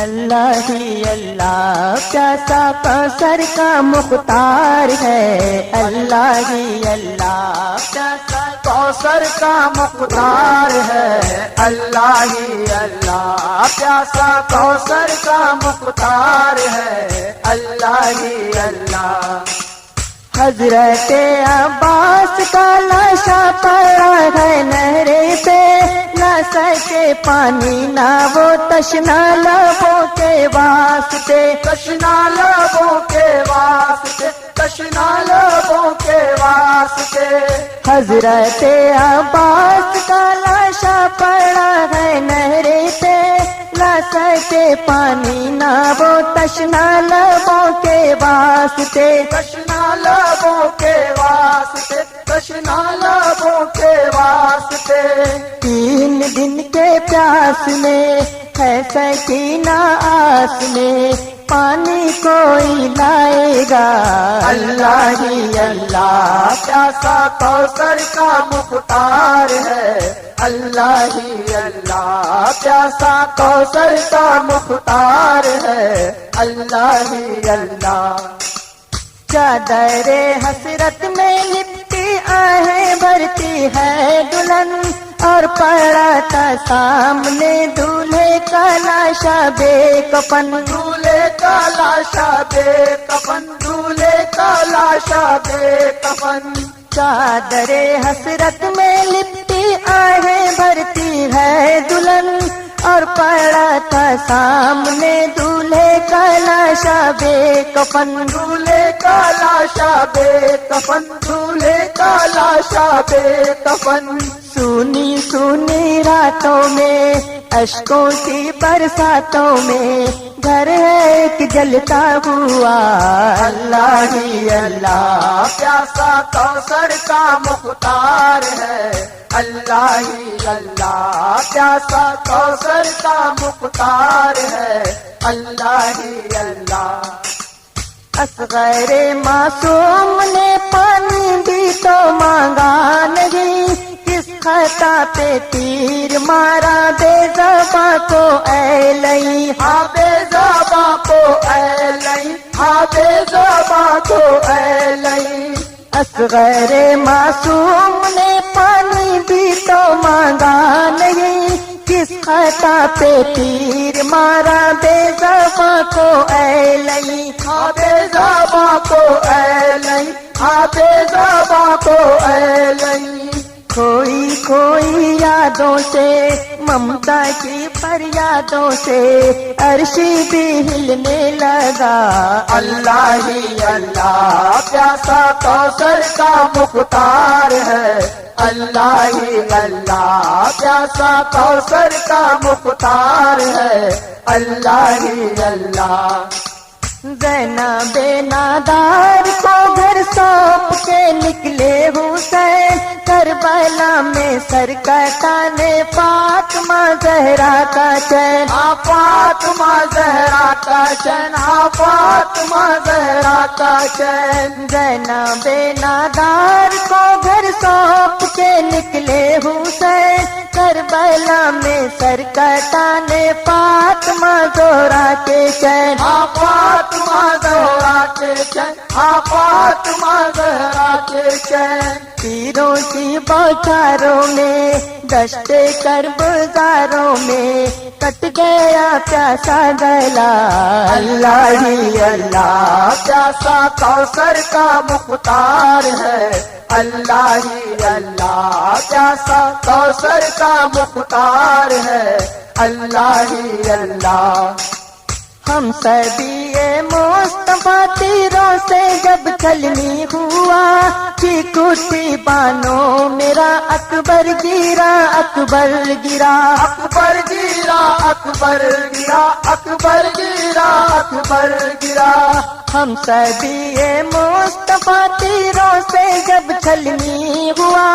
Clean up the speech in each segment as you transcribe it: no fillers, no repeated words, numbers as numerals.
اللہ ہی اللہ پیاسا کوثر کا مختار ہے، اللہ ہی اللہ پیاسا کوثر کا مقدار ہے، اللہ ہی اللہ پیاسا کوثر کا مقدار ہے، اللہ ہی اللہ۔ حضرت عباس کا لاشا پڑا ہے نہرے پہ، نہ سکے پانی نہ وہ تشنا لبوں کے واسطے، تشنا لبوں کے واسطے، تشنا لبوں کے واسطے۔ حضرت عباس کا لاشا پڑا ہے نہرے پہ، نہ سکے پانی نہ وہ تشنا لبوں کے واسطے، تشنا لبوں کے واسطے، تشنا لبوں کے واسطے۔ 3 دن کے پیاس میں ہے سکینہ آس میں، پانی کوئی لائے گا، اللہ ہی اللہ پیاسا کوثر کا مختار ہے، اللہ ہی اللہ پیاسا کوثر کا مختار ہے، اللہ ہی اللہ۔ چادر حسرت میں لپٹی آہیں بھرتی ہے دلہن، اور پڑا تھا سامنے دولہے کا لاشا بے کفن، دولہے کا لاشا بے کفن، دولہے کا لاشا بے کفن۔ چادر حسرت میں لپٹی آہیں بھرتی ہے دلہن، اور پڑا تھا سامنے دولہے کا لاشا بے کفن، دولہے کا لاشا بے کفن، دولہے کا لاشا بے کفن۔ سونی سونی راتوں میں اشکوں کی برساتوں میں، گھر ہے ایک جلتا ہوا، اللہ ہی اللہ پیاسا کوثر کا مختار ہے، اللہ ہی اللہ پیاسا کوثر کا مختار ہے، اللہ ہی اللہ۔ اصغر معصوم نے پانی بھی تو مانگا نہیں، کس خطا پہ تیر مارا بے زباں کو اے لئی، ہاں بے زباں کو اے لئی، ہاں بے زباں کو اے لئی۔ اصغر معصوم نے پانی بھی تو مانگا نہیں، کس خطا پہ تیر مارا بے زباں کو اے لئی، ہاں بے زباں کو اے لئی، ہاں بے زباں کو اے لئی۔ کھوئی کھوئی یادوں سے ممتا کی فریادوں سے، عرشی بھی ہلنے لگا، اللہ ہی اللہ پیاسا کوثر کا مختار ہے، اللہ ہی اللہ پیاسا کوثر کا مختار ہے، اللہ ہی اللہ۔ زینب نادار کو گھر سونپ کے نکلے حسین، کربلا میں سر کٹانے فاطمہ زہرا کا چین، ہاں فاطمہ زہرا کا چین، ہاں فاطمہ زہرا کا چین۔ زینب نادار کو گھر سونپ کے نکلے حسین، کربلا میں سر کٹانے فاطمہ زہرا کے چین، ہاں فاطمہ زہرا کے چین، ہاں فاطمہ زہرا کے چین۔ تیروں کی بوچھاروں میں دشت کربزاروں میں کٹ گیا پیاسا گلا، اللہ ہی اللہ پیاسا کوثر کا مختار ہے، اللہ ہی اللہ پیاسا کوثر کا مختار ہے، اللہ ہی اللہ۔ ہم سبھی مصطفیٰ تیروں سے جب چھلنی ہوا، چیکوٹی بانو میرا اکبر گرا، اکبر گرا، اکبر گرا، اکبر گرا، اکبر گرا، اکبر گرا۔ ہم سبھی مصطفیٰ تیروں سے جب چھلنی ہوا،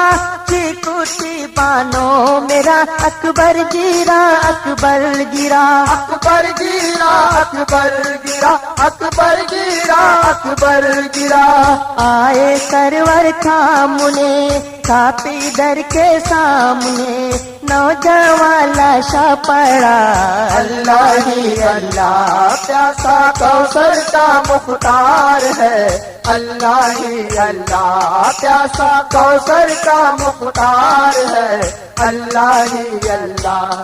چیکوٹی بانو میرا اکبر گرا، اکبر گرا، اکبر گرا، اکبر گرا، اکبر گرا، اکبر گرا۔ آئے سرور تھامنے کھاپی در کے سامنے، نوجوان لاشا پڑا، اللہ ہی اللہ پیاسا کوثر کا مختار ہے، اللہ ہی اللہ پیاسا کوثر کا مختار ہے، اللہ ہی اللہ۔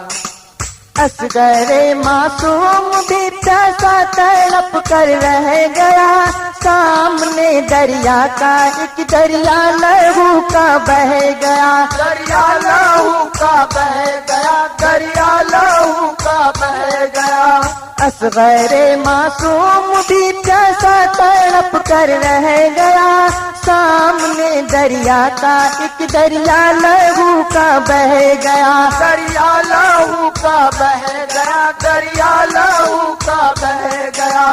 اصغر معصوم بھی پیاسا تڑپ کر رہ گیا، سامنے دریا کا ایک دریا لہو کا بہ گیا، دریا لہو کا بہ گیا، دریا لہو کا بہ گیا۔ اصغر معصوم بھی پیاسا تڑپ کر رہ گیا، سامنے دریا کا ایک دریا لہو کا بہ گیا، دریا لہو کا بہ گیا، دریا لہو کا بہ گیا۔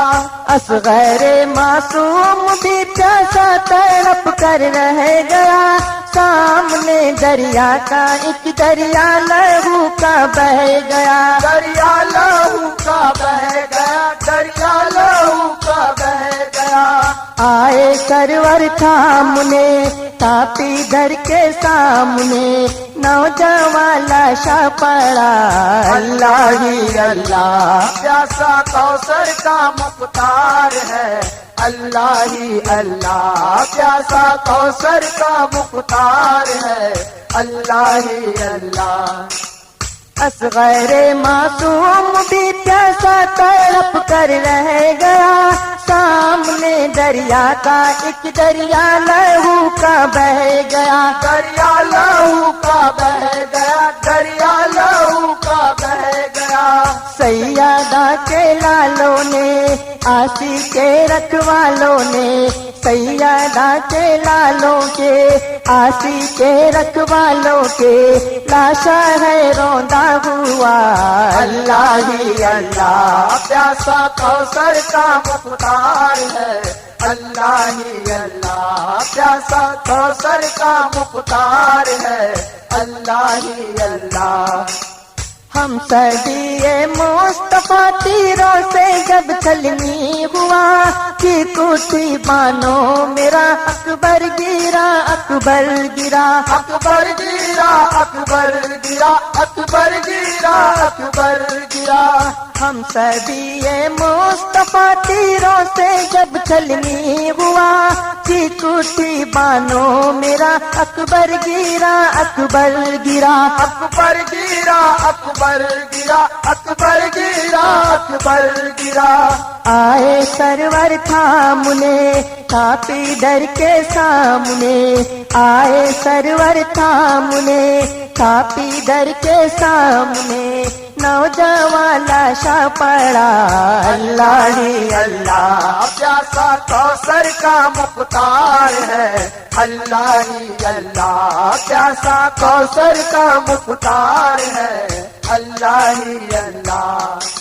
اصغر معصوم بھی پیاسا تڑپ کر رہ گیا، سامنے دریا کا ایک دریا لہو کا بہ گیا، دریا لہو کا بہ گیا، دریا لہو کا بہ گیا۔ آئے سرور سامنے تاپی در کے سامنے، نوجوان لاشا پڑا، اللہ ہی اللہ پیاسا کوثر کا مختار ہے، اللہ ہی اللہ پیاسا کوثر کا مختار ہے، اللہ ہی اللہ۔ اصغر معصوم بھی پیاسا تڑپ کر رہ گیا، سامنے دریا کا ایک دریا لہو کا بہ گیا، دریا لہو کا بہ گیا، دریا لہو کا بہ گیا۔ سیادہ کے لالوں نے آسی کے رکھوالوں نے، سیادہ کے لالوں کے آسی کے رکھوالوں کے، لاشا ہے روندا ہوا، اللہ ہی اللہ پیاسا کوثر کا مختار ہے، اللہ ہی اللہ پیاسا کوثر کا مختار ہے، اللہ ہی اللہ۔ ہم صدیے مصطفیٰ تیروں سے جب چھلنی ہوا، کی کوٹھی بانو میرا اکبر گرا، اکبر گرا، اکبر گرا، اکبر گرا، اکبر گرا، اکبر گرا۔ ہم صدیے مصطفیٰ تیروں سے جب چھلنی ہوا، کی کوٹھی بانو میرا اکبر گرا، اکبر گرا، اکبر گرا، اکبر گرا، اکبر گرا، اکبر گرا۔ آئے سرور تھامنے تاپی در کے سامنے، آئے سرور تھامنے تاپی در کے سامنے، نوجوان لاشا پڑا، اللہ ہی اللہ پیاسا کوثر کا مختار ہے، اللہ ہی اللہ پیاسا کوثر کا مختار ہے، اللہ ہی اللہ۔